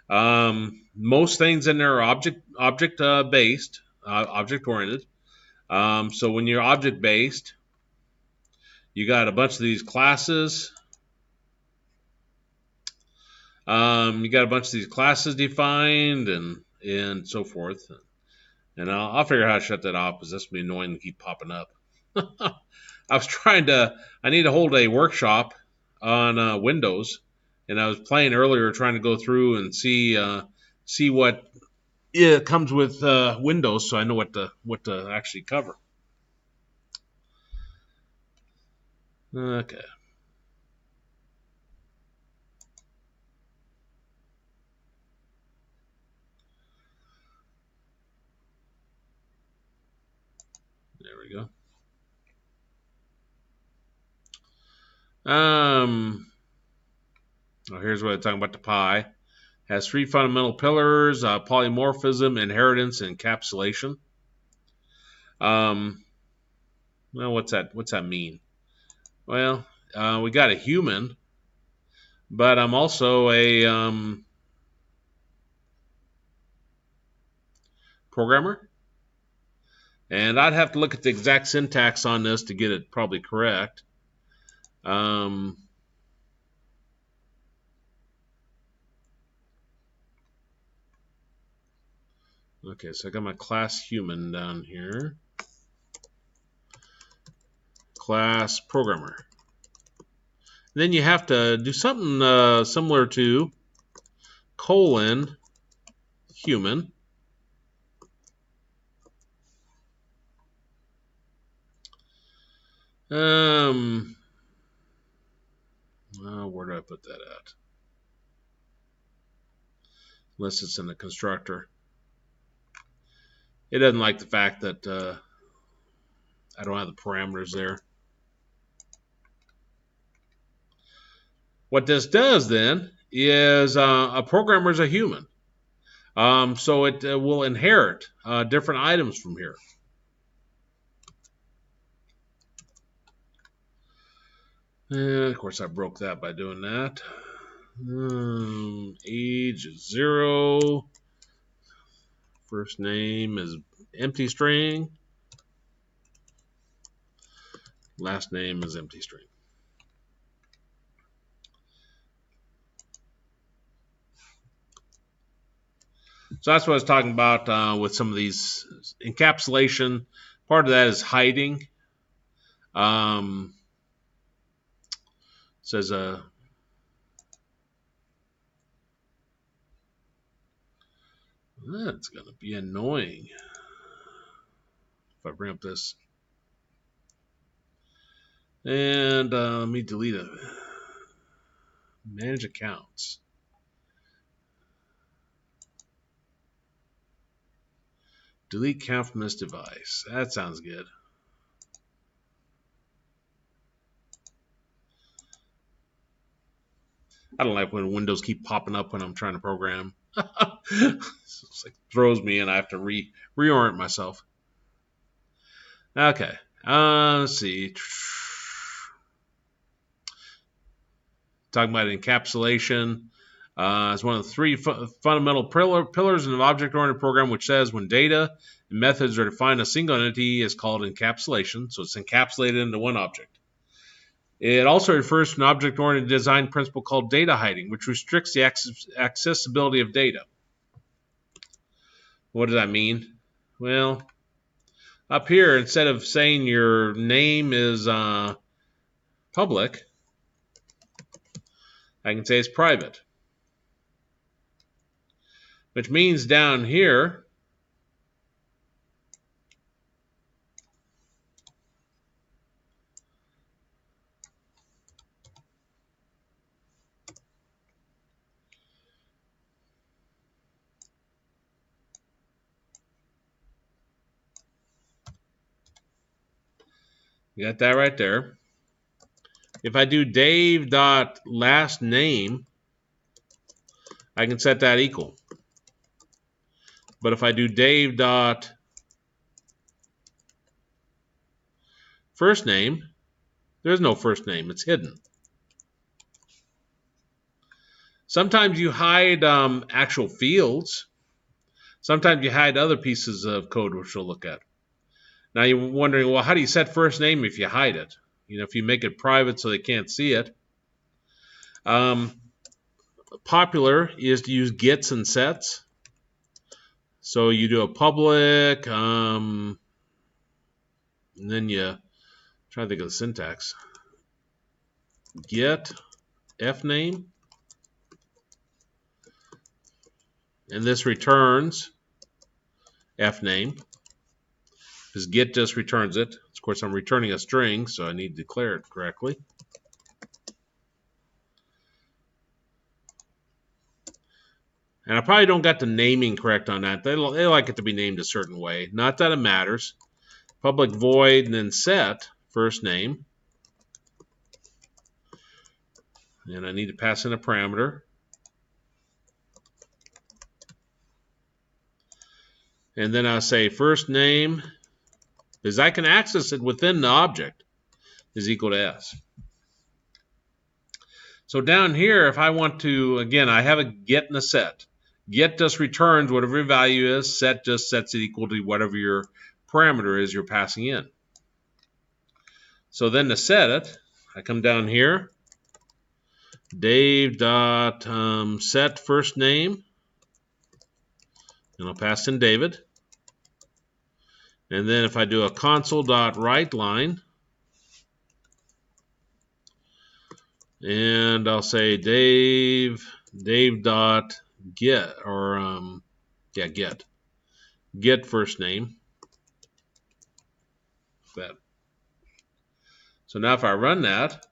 Most things in there are object-based, object-oriented. So when you're object-based, you got a bunch of these classes. You got a bunch of these classes defined and so forth. And I'll figure out how to shut that off because that's going to be annoying to keep popping up. I need to hold a workshop on Windows, and I was playing earlier trying to go through and see what comes with Windows, so I know what to actually cover. Okay. There we go. Here's what I'm talking about. The Pi has 3 fundamental pillars: polymorphism, inheritance, and encapsulation. Well, what's that mean? Well, we got a human, but I'm also a programmer, and I'd have to look at the exact syntax on this to get it probably correct. Okay, so I got my class human down here. Class programmer. And then you have to do something similar to colon human. Well, where do I put that at? Unless it's in the constructor. It doesn't like the fact that I don't have the parameters there. What this does then is a programmer is a human. So it will inherit different items from here. And of course, I broke that by doing that. Age is 0. First name is empty string. Last name is empty string. So that's what I was talking about with some of these encapsulation. Part of that is hiding. Says that's going to be annoying if I bring up this. And let me delete it. Manage accounts. Delete count from this device. That sounds good. I don't like when windows keep popping up when I'm trying to program. It's like throws me and I have to reorient myself. Okay. Let's see. Talking about encapsulation. It's one of the 3 fundamental pillars in an object-oriented program, which says when data and methods are defined a single entity is called encapsulation. So it's encapsulated into one object. It also refers to an object-oriented design principle called data hiding, which restricts the accessibility of data. What does that mean? Well, Up here, instead of saying your name is public, I can say it's private. Which means down here, you got that right there. If I do Dave.lastname, I can set that equal. But if I do Dave.firstname, there's no first name. It's hidden. Sometimes you hide actual fields. Sometimes you hide other pieces of code, which we'll look at. Now you're wondering, well, how do you set first name if you hide it? If you make it private so they can't see it. Popular is to use gets and sets. So you do a public, and then you try to think of the syntax. Get fname, and this returns fname, because get just returns it. Of course, I'm returning a string, so I need to declare it correctly. And I probably don't got the naming correct on that. They like it to be named a certain way. Not that it matters. Public void and then set first name. And I need to pass in a parameter. And then I'll say first name, because I can access it within the object, is equal to s. So down here, if I want to, again, I have a get and a set. Get just returns whatever your value is. Set just sets it equal to whatever your parameter is you're passing in. So then to set it, I come down here, Dave.set first name, and I'll pass in David. And then if I do a console.writeLine, and I'll say Dave.get, or get first name. That. So now if I run that,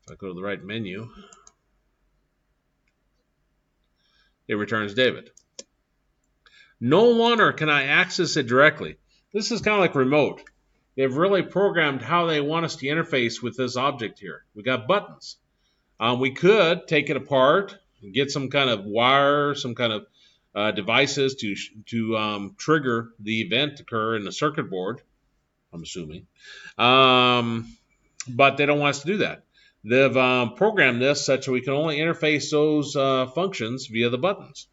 if I go to the right menu, it returns David. No longer can I access it directly. This is kind of like remote. They've really programmed how they want us to interface with this object here. We got buttons. We could take it apart and get some kind of wire, some kind of devices to trigger the event to occur in the circuit board, I'm assuming. But they don't want us to do that. They've programmed this such that we can only interface those functions via the buttons.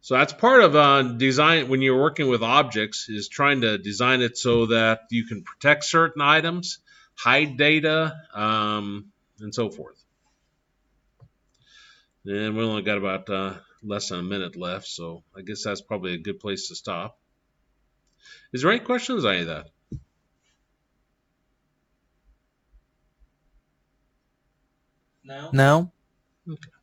So that's part of design when you're working with objects, is trying to design it so that you can protect certain items, hide data, and so forth. And we only got about less than a minute left, so I guess that's probably a good place to stop. Is there any questions on any of that? No. Okay.